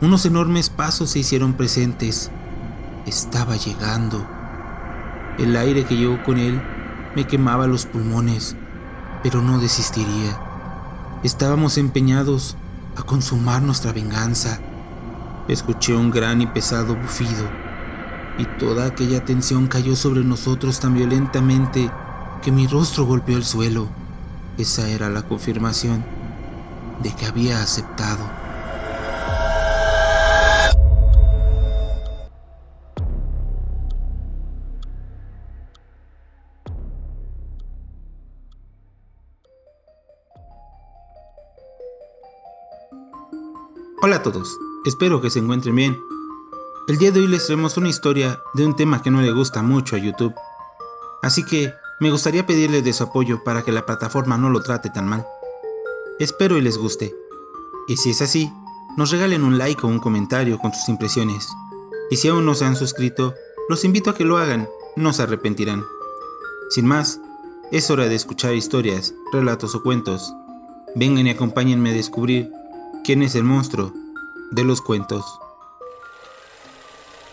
Unos enormes pasos se hicieron presentes. Estaba llegando. El aire que llegó con él me quemaba los pulmones, pero no desistiría. Estábamos empeñados a consumar nuestra venganza. Escuché un gran y pesado bufido, y toda aquella tensión cayó sobre nosotros tan violentamente que mi rostro golpeó el suelo. Esa era la confirmación de que había aceptado. Hola a todos, espero que se encuentren bien. El día de hoy les traemos una historia de un tema que no le gusta mucho a YouTube. Así que me gustaría pedirles de su apoyo para que la plataforma no lo trate tan mal. Espero y les guste. Y si es así, nos regalen un like o un comentario con sus impresiones. Y si aún no se han suscrito, los invito a que lo hagan, no se arrepentirán. Sin más, es hora de escuchar historias, relatos o cuentos. Vengan y acompáñenme a descubrir quién es el monstruo de los cuentos.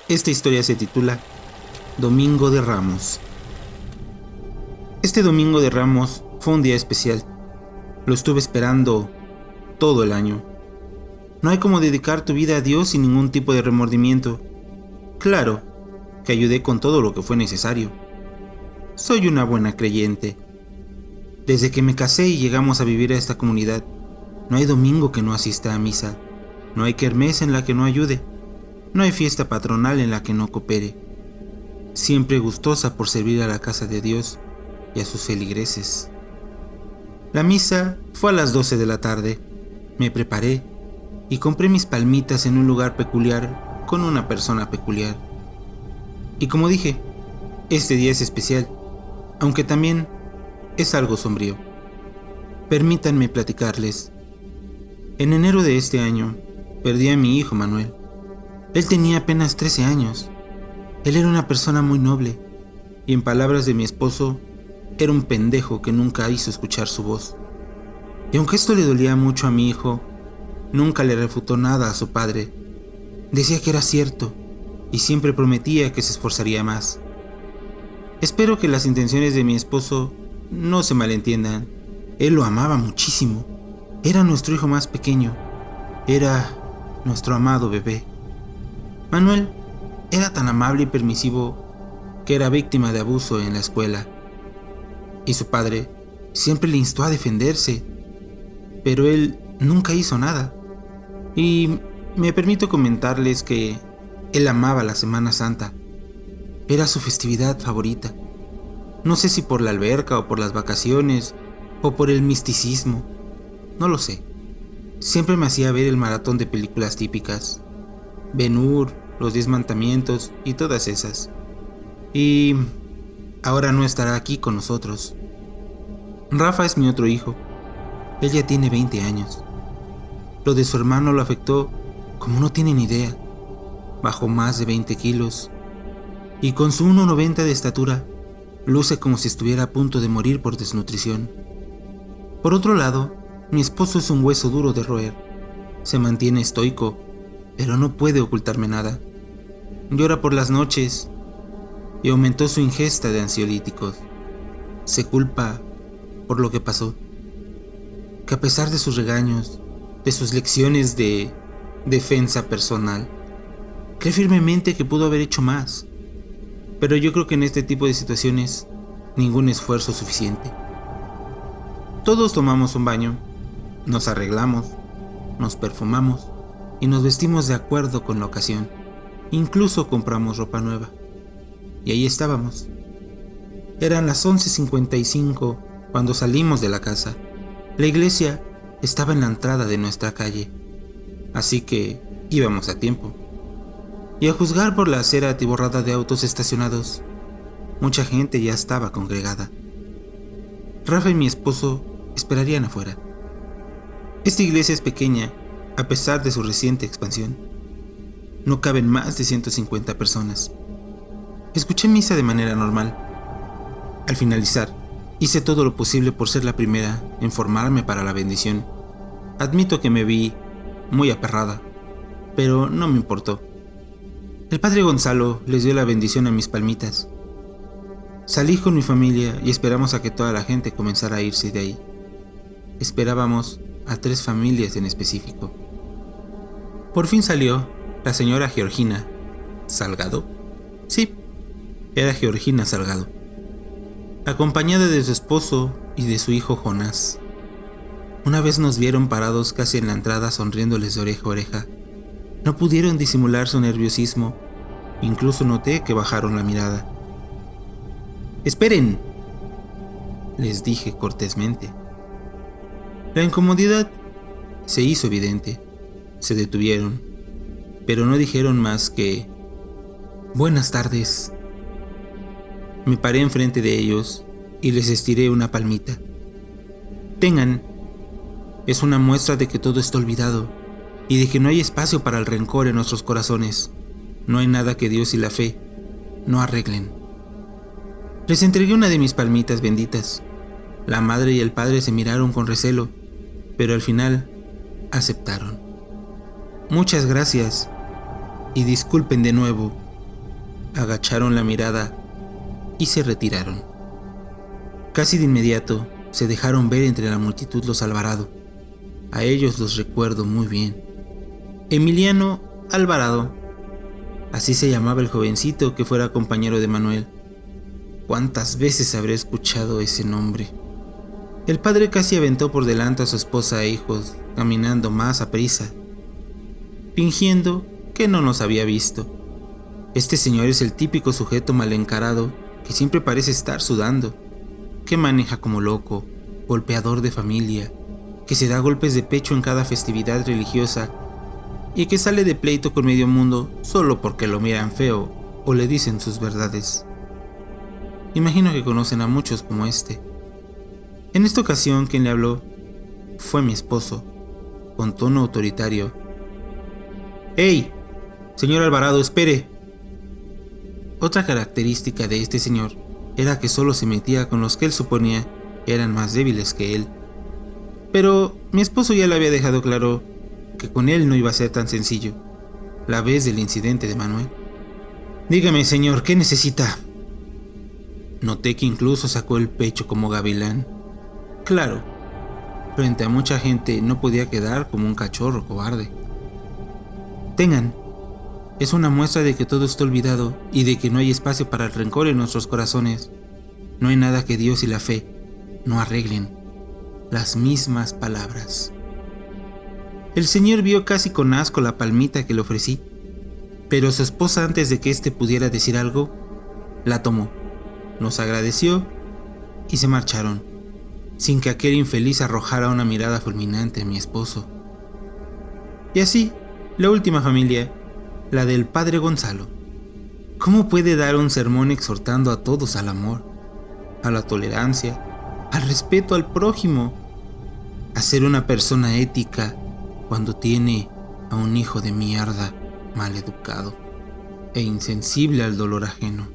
Esta historia se titula Domingo de Ramos. Este Domingo de Ramos fue un día especial. Lo estuve esperando todo el año. No hay como dedicar tu vida a Dios sin ningún tipo de remordimiento. Claro que ayudé con todo lo que fue necesario. Soy una buena creyente. Desde que me casé y llegamos a vivir a esta comunidad, no hay domingo que no asista a misa. No hay kermés en la que no ayude. No hay fiesta patronal en la que no coopere. Siempre gustosa por servir a la casa de Dios y a sus feligreses. La misa fue a las 12 de la tarde. Me preparé y compré mis palmitas en un lugar peculiar con una persona peculiar. Y como dije, este día es especial, aunque también es algo sombrío. Permítanme platicarles. En enero de este año, perdí a mi hijo Manuel. Él tenía apenas 13 años. Él era una persona muy noble, y en palabras de mi esposo, era un pendejo que nunca hizo escuchar su voz. Y aunque esto le dolía mucho a mi hijo, nunca le refutó nada a su padre. Decía que era cierto, y siempre prometía que se esforzaría más. Espero que las intenciones de mi esposo no se malentiendan. Él lo amaba muchísimo. Era nuestro hijo más pequeño. Era nuestro amado bebé. Manuel era tan amable y permisivo que era víctima de abuso en la escuela. Y su padre siempre le instó a defenderse, pero él nunca hizo nada. Y me permito comentarles que él amaba la Semana Santa. Era su festividad favorita. No sé si por la alberca o por las vacaciones o por el misticismo. No lo sé. Siempre me hacía ver el maratón de películas típicas. Ben-Hur, Los 10 Mandamientos y todas esas. Y ahora no estará aquí con nosotros. Rafa es mi otro hijo. Él ya tiene 20 años. Lo de su hermano lo afectó como no tienen idea. Bajó más de 20 kilos. Y con su 1,90 de estatura, luce como si estuviera a punto de morir por desnutrición. Por otro lado, mi esposo es un hueso duro de roer. Se mantiene estoico, pero no puede ocultarme nada. Llora por las noches y aumentó su ingesta de ansiolíticos. Se culpa por lo que pasó. Que a pesar de sus regaños, de sus lecciones de defensa personal, cree firmemente que pudo haber hecho más. Pero yo creo que en este tipo de situaciones, ningún esfuerzo es suficiente. Todos tomamos un baño, nos arreglamos, nos perfumamos y nos vestimos de acuerdo con la ocasión. Incluso compramos ropa nueva. Y ahí estábamos. Eran las 11:55 cuando salimos de la casa. La iglesia estaba en la entrada de nuestra calle, así que íbamos a tiempo. Y a juzgar por la acera atiborrada de autos estacionados, mucha gente ya estaba congregada. Rafa y mi esposo esperarían afuera. Esta iglesia es pequeña, a pesar de su reciente expansión. No caben más de 150 personas. Escuché misa de manera normal. Al finalizar, hice todo lo posible por ser la primera en formarme para la bendición. Admito que me vi muy aperrada. pero no me importó. El padre Gonzalo les dio la bendición a mis palmitas. Salí con mi familia y esperamos a que toda la gente comenzara a irse de ahí. Esperábamos a 3 familias en específico. Por fin salió la señora Georgina Salgado. Sí, era Georgina Salgado, acompañada de su esposo y de su hijo Jonás. Una vez nos vieron parados casi en la entrada sonriéndoles de oreja a oreja. No pudieron disimular su nerviosismo, incluso noté que bajaron la mirada. «¡Esperen!», les dije cortésmente. La incomodidad se hizo evidente. Se detuvieron, pero no dijeron más que «Buenas tardes». Me paré enfrente de ellos y les estiré una palmita. «Tengan, es una muestra de que todo está olvidado y de que no hay espacio para el rencor en nuestros corazones. No hay nada que Dios y la fe no arreglen». Les entregué una de mis palmitas benditas. La madre y el padre se miraron con recelo, pero al final aceptaron. «Muchas gracias y disculpen de nuevo». Agacharon la mirada y se retiraron. Casi de inmediato se dejaron ver entre la multitud los Alvarado. A ellos los recuerdo muy bien. Emiliano Alvarado, así se llamaba el jovencito que fuera compañero de Manuel. ¿Cuántas veces habré escuchado ese nombre? El padre casi aventó por delante a su esposa e hijos, caminando más aprisa, fingiendo que no nos había visto. Este señor es el típico sujeto mal encarado que siempre parece estar sudando, que maneja como loco, golpeador de familia, que se da golpes de pecho en cada festividad religiosa y que sale de pleito con medio mundo solo porque lo miran feo o le dicen sus verdades. Imagino que conocen a muchos como este. En esta ocasión quien le habló fue mi esposo, con tono autoritario. «¡Hey! Señor Alvarado, espere». Otra característica de este señor era que solo se metía con los que él suponía eran más débiles que él. Pero mi esposo ya le había dejado claro que con él no iba a ser tan sencillo, la vez del incidente de Manuel. «Dígame, señor, ¿qué necesita?». Noté que incluso sacó el pecho como gavilán. Claro, frente a mucha gente no podía quedar como un cachorro cobarde. «Tengan, es una muestra de que todo está olvidado y de que no hay espacio para el rencor en nuestros corazones. No hay nada que Dios y la fe no arreglen». Las mismas palabras. El señor vio casi con asco la palmita que le ofrecí, pero su esposa, antes de que éste pudiera decir algo, la tomó, nos agradeció y se marcharon, sin que aquel infeliz arrojara una mirada fulminante a mi esposo. Y así, la última familia, la del padre Gonzalo. ¿Cómo puede dar un sermón exhortando a todos al amor, a la tolerancia, al respeto al prójimo, a ser una persona ética cuando tiene a un hijo de mierda maleducado e insensible al dolor ajeno?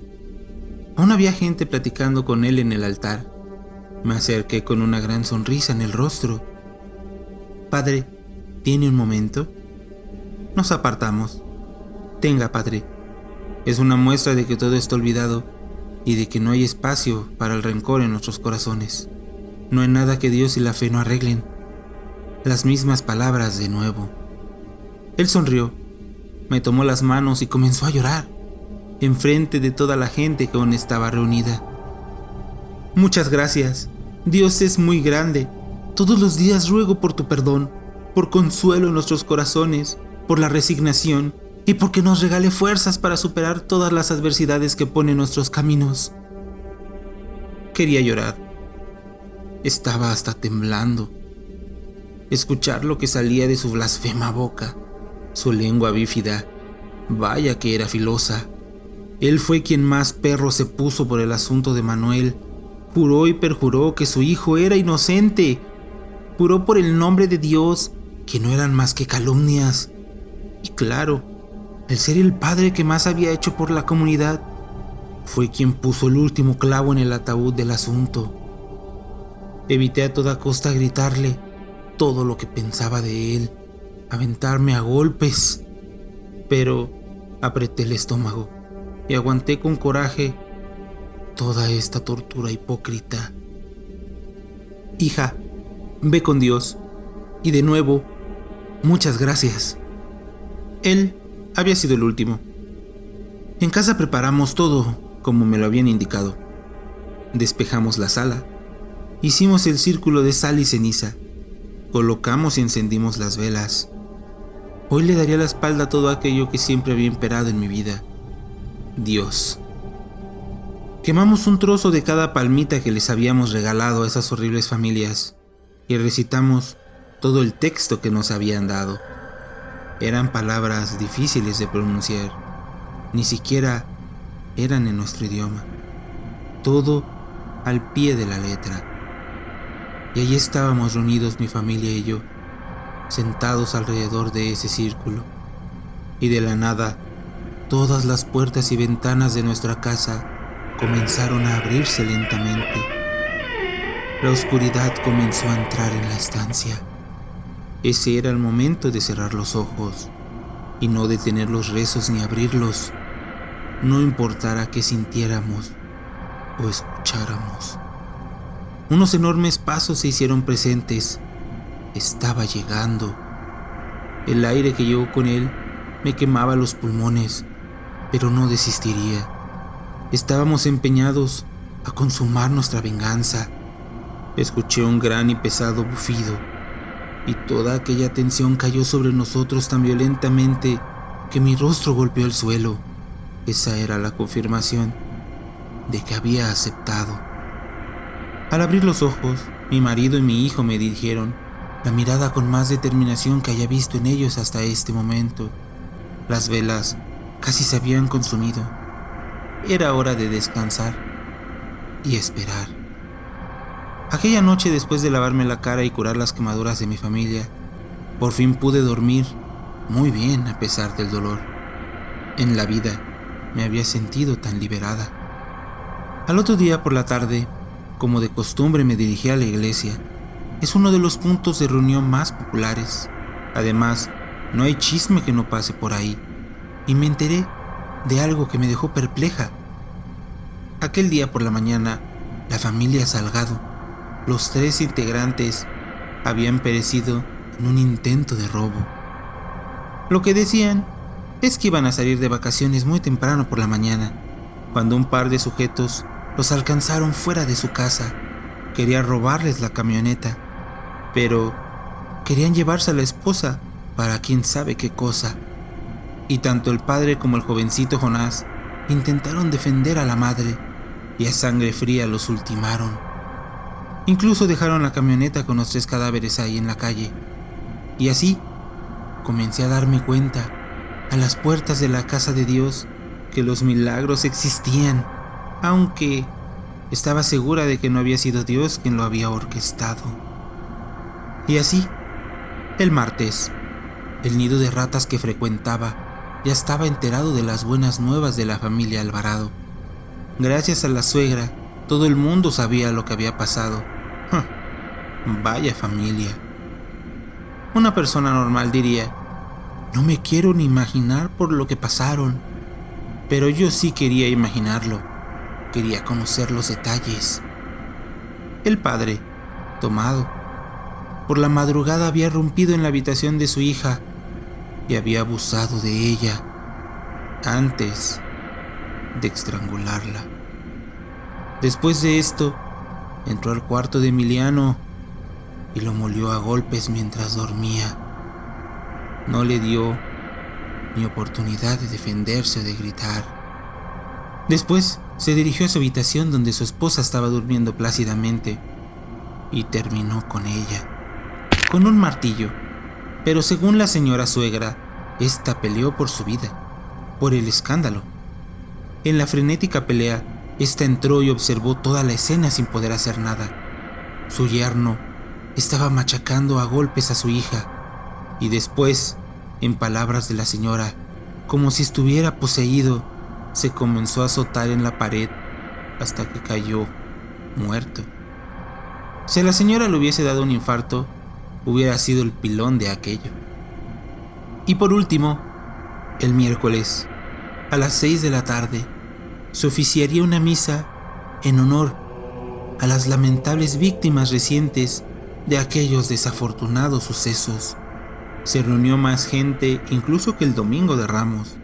Aún había gente platicando con él en el altar. Me acerqué con una gran sonrisa en el rostro. «Padre, ¿tiene un momento?». Nos apartamos. «Tenga, padre. Es una muestra de que todo está olvidado y de que no hay espacio para el rencor en nuestros corazones. No hay nada que Dios y la fe no arreglen». Las mismas palabras de nuevo. Él sonrió, me tomó las manos y comenzó a llorar, enfrente de toda la gente que aún estaba reunida. «Muchas gracias. Dios es muy grande. Todos los días ruego por tu perdón, por consuelo en nuestros corazones, por la resignación y porque nos regale fuerzas para superar todas las adversidades que pone en nuestros caminos». Quería llorar. Estaba hasta temblando. Escuchar lo que salía de su blasfema boca, su lengua bífida, vaya que era filosa. Él fue quien más perro se puso por el asunto de Manuel. Juró y perjuró que su hijo era inocente. Juró por el nombre de Dios que no eran más que calumnias. Y claro, el ser el padre que más había hecho por la comunidad, fue quien puso el último clavo en el ataúd del asunto. Evité a toda costa gritarle todo lo que pensaba de él, aventarme a golpes, pero apreté el estómago y aguanté con coraje toda esta tortura hipócrita. Hija, ve con Dios, y de nuevo, muchas gracias. Él había sido el último. En casa preparamos todo como me lo habían indicado. Despejamos la sala, hicimos el círculo de sal y ceniza, colocamos y encendimos las velas. Hoy le daría la espalda a todo aquello que siempre había imperado en mi vida: Dios. Quemamos un trozo de cada palmita que les habíamos regalado a esas horribles familias y recitamos todo el texto que nos habían dado. Eran palabras difíciles de pronunciar, ni siquiera eran en nuestro idioma. Todo al pie de la letra. Y allí estábamos reunidos mi familia y yo, sentados alrededor de ese círculo, y de la nada, todas las puertas y ventanas de nuestra casa comenzaron a abrirse lentamente. La oscuridad comenzó a entrar en la estancia. Ese era el momento de cerrar los ojos y no detener los rezos ni abrirlos, no importara qué sintiéramos o escucháramos. Unos enormes pasos se hicieron presentes. Estaba llegando. El aire que llegó con él me quemaba los pulmones, pero no desistiría. Estábamos empeñados a consumar nuestra venganza. Escuché un gran y pesado bufido, y toda aquella tensión cayó sobre nosotros tan violentamente que mi rostro golpeó el suelo. Esa era la confirmación de que había aceptado. Al abrir los ojos, mi marido y mi hijo me dirigieron la mirada con más determinación que haya visto en ellos hasta este momento. Las velas casi se habían consumido. Era hora de descansar y esperar. Aquella noche, después de lavarme la cara y curar las quemaduras de mi familia, por fin pude dormir muy bien a pesar del dolor. En la vida me había sentido tan liberada. Al otro día por la tarde, como de costumbre, me dirigí a la iglesia. Es uno de los puntos de reunión más populares. Además, no hay chisme que no pase por ahí. Y me enteré de algo que me dejó perpleja. Aquel día por la mañana, la familia Salgado, los 3 integrantes, habían perecido en un intento de robo. Lo que decían es que iban a salir de vacaciones muy temprano por la mañana, cuando un par de sujetos los alcanzaron fuera de su casa. Querían robarles la camioneta, pero querían llevarse a la esposa para quién sabe qué cosa. Y tanto el padre como el jovencito Jonás intentaron defender a la madre, y a sangre fría los ultimaron. Incluso dejaron la camioneta con los 3 cadáveres ahí en la calle. Y así comencé a darme cuenta, a las puertas de la casa de Dios, que los milagros existían, aunque estaba segura de que no había sido Dios quien lo había orquestado. Y así, el martes, el nido de ratas que frecuentaba ya estaba enterado de las buenas nuevas de la familia Alvarado. Gracias a la suegra, todo el mundo sabía lo que había pasado. Vaya familia. Una persona normal diría: no me quiero ni imaginar por lo que pasaron. Pero yo sí quería imaginarlo. Quería conocer los detalles. El padre, tomado, por la madrugada había irrumpido en la habitación de su hija y había abusado de ella antes de estrangularla. Después de esto, entró al cuarto de Emiliano y lo molió a golpes mientras dormía. No le dio ni oportunidad de defenderse o de gritar. Después se dirigió a su habitación donde su esposa estaba durmiendo plácidamente y terminó con ella, con un martillo. Pero según la señora suegra, esta peleó por su vida, por el escándalo. En la frenética pelea, esta entró y observó toda la escena sin poder hacer nada. Su yerno estaba machacando a golpes a su hija y después, en palabras de la señora, como si estuviera poseído, se comenzó a azotar en la pared hasta que cayó muerto. Si a la señora le hubiese dado un infarto, hubiera sido el pilón de aquello. Y por último, El miércoles, a las 6 de la tarde, se oficiaría una misa en honor a las lamentables víctimas recientes de aquellos desafortunados sucesos. Se reunió más gente incluso que el domingo de Ramos.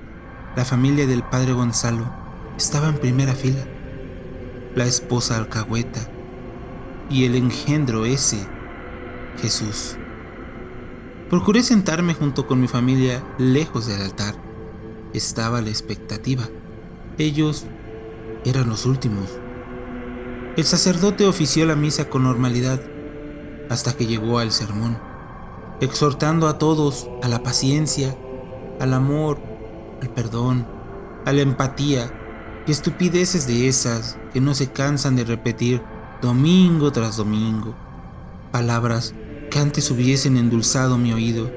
La familia del padre Gonzalo estaba en primera fila. La esposa alcahueta y el engendro ese, Jesús. Procuré sentarme junto con mi familia lejos del altar. Estaba la expectativa. Ellos eran los últimos. El sacerdote ofició la misa con normalidad hasta que llegó al sermón, exhortando a todos a la paciencia, al amor, al perdón, a la empatía y estupideces de esas que no se cansan de repetir domingo tras domingo. Palabras que antes hubiesen endulzado mi oído,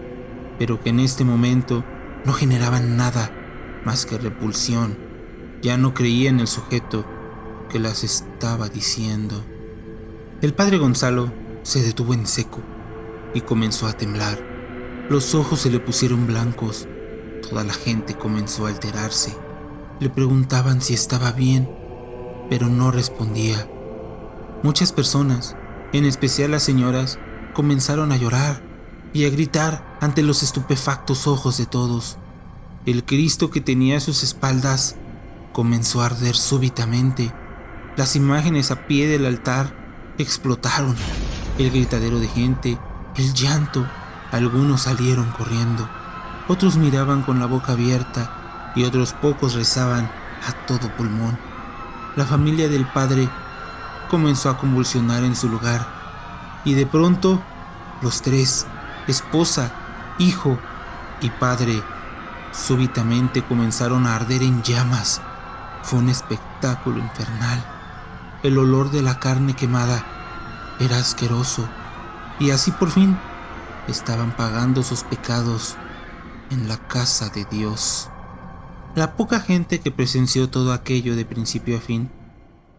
pero que en este momento no generaban nada más que repulsión. Ya no creía en el sujeto que las estaba diciendo. El padre Gonzalo se detuvo en seco y comenzó a temblar. Los ojos se le pusieron blancos. Toda la gente comenzó a alterarse. Le preguntaban si estaba bien, pero no respondía. Muchas personas, en especial las señoras, comenzaron a llorar y a gritar ante los estupefactos ojos de todos. El Cristo que tenía a sus espaldas comenzó a arder súbitamente. Las imágenes a pie del altar explotaron. El gritadero de gente, el llanto. Algunos salieron corriendo, otros miraban con la boca abierta y otros pocos rezaban a todo pulmón. La familia del padre comenzó a convulsionar en su lugar y de pronto los tres, esposa, hijo y padre, súbitamente comenzaron a arder en llamas. Fue un espectáculo infernal. El olor de la carne quemada era asqueroso y así por fin estaban pagando sus pecados en la casa de Dios. La poca gente que presenció todo aquello de principio a fin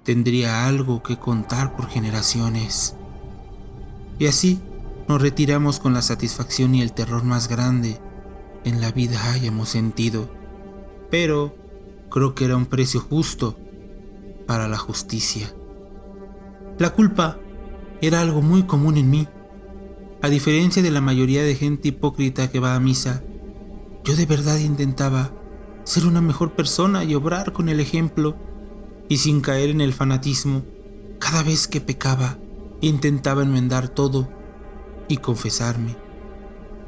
tendría algo que contar por generaciones. Y así nos retiramos con la satisfacción y el terror más grande en la vida hayamos sentido, pero creo que era un precio justo para la justicia. La culpa era algo muy común en mí. A diferencia de la mayoría de gente hipócrita que va a misa, yo de verdad intentaba ser una mejor persona y obrar con el ejemplo, y sin caer en el fanatismo. Cada vez que pecaba, intentaba enmendar todo y confesarme,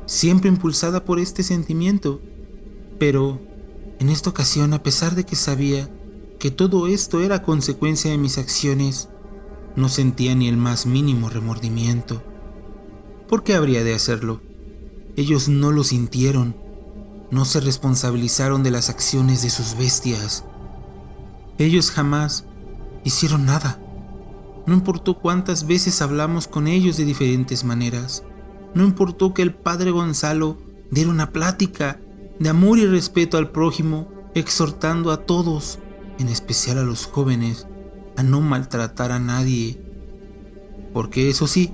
siempre impulsada por este sentimiento. Pero en esta ocasión, a pesar de que sabía que todo esto era consecuencia de mis acciones, no sentía ni el más mínimo remordimiento. ¿Por qué habría de hacerlo? Ellos no lo sintieron, no se responsabilizaron de las acciones de sus bestias. Ellos jamás hicieron nada. No importó cuántas veces hablamos con ellos de diferentes maneras. No importó que el padre Gonzalo diera una plática de amor y respeto al prójimo, exhortando a todos, en especial a los jóvenes, a no maltratar a nadie. Porque eso sí,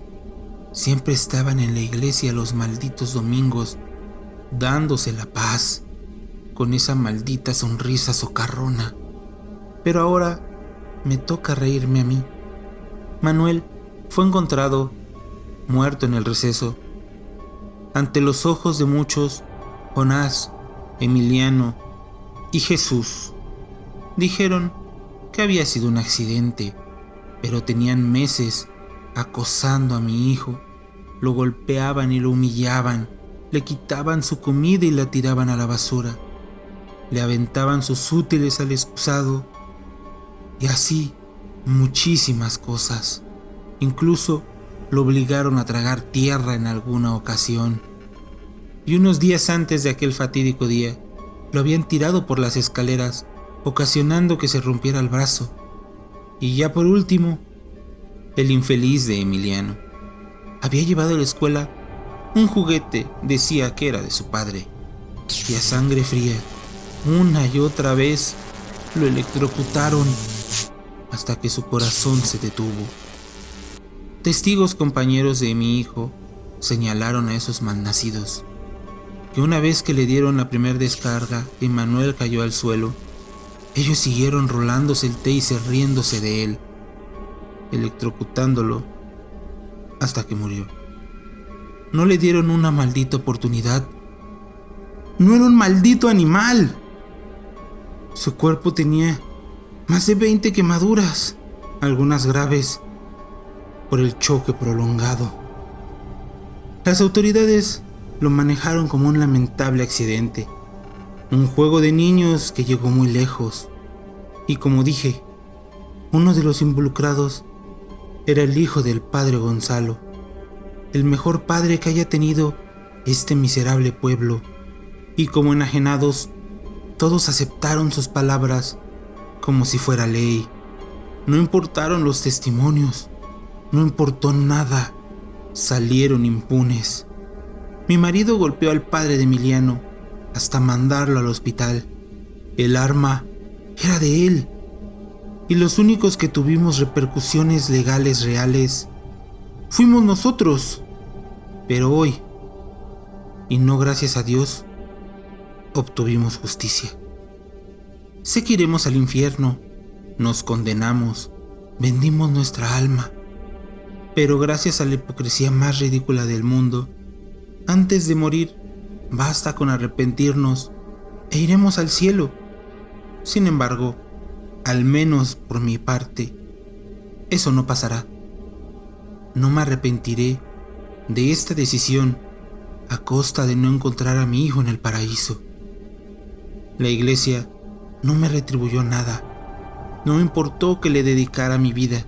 siempre estaban en la iglesia los malditos domingos, dándose la paz, con esa maldita sonrisa socarrona. Pero ahora me toca reírme a mí. Manuel fue encontrado muerto en el receso. Ante los ojos de muchos, Jonás, Emiliano y Jesús dijeron que había sido un accidente, pero tenían meses acosando a mi hijo. Lo golpeaban y lo humillaban, le quitaban su comida y la tiraban a la basura, le aventaban sus útiles al excusado, y así muchísimas cosas. Incluso lo obligaron a tragar tierra en alguna ocasión. Y unos días antes de aquel fatídico día, lo habían tirado por las escaleras, ocasionando que se rompiera el brazo. Y ya por último, el infeliz de Emiliano había llevado a la escuela un juguete, decía que era de su padre, y a sangre fría, una y otra vez, lo electrocutaron hasta que su corazón se detuvo. Testigos compañeros de mi hijo señalaron a esos malnacidos. que una vez que le dieron la primera descarga y Manuel cayó al suelo, ellos siguieron rolándose el taser riéndose de él, electrocutándolo hasta que murió. No le dieron una maldita oportunidad. No era un maldito animal. Su cuerpo tenía más de 20 quemaduras, algunas graves por el choque prolongado. Las autoridades lo manejaron como un lamentable accidente, un juego de niños que llegó muy lejos. Y como dije, uno de los involucrados era el hijo del padre Gonzalo, el mejor padre que haya tenido este miserable pueblo. Y como enajenados, todos aceptaron sus palabras como si fuera ley. No importaron los testimonios, no importó nada, salieron impunes. Mi marido golpeó al padre de Emiliano hasta mandarlo al hospital. El arma era de él, y los únicos que tuvimos repercusiones legales reales fuimos nosotros. Pero hoy, y no gracias a Dios, obtuvimos justicia. Sé que iremos al infierno, nos condenamos, vendimos nuestra alma, pero gracias a la hipocresía más ridícula del mundo, antes de morir, basta con arrepentirnos e iremos al cielo. Sin embargo, al menos por mi parte, eso no pasará. No me arrepentiré de esta decisión a costa de no encontrar a mi hijo en el paraíso. La iglesia no me retribuyó nada. No me importó que le dedicara mi vida.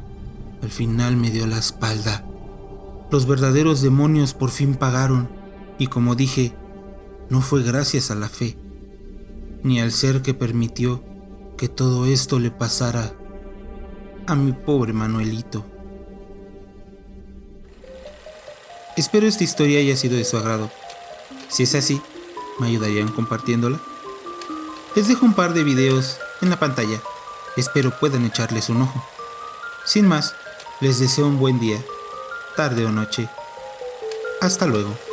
Al final me dio la espalda. Los verdaderos demonios por fin pagaron, y como dije, no fue gracias a la fe, ni al ser que permitió que todo esto le pasara a mi pobre Manuelito. Espero esta historia haya sido de su agrado. Si es así, ¿me ayudarían compartiéndola? Les dejo un par de videos en la pantalla. Espero puedan echarles un ojo. Sin más, les deseo un buen día, tarde o noche. Hasta luego.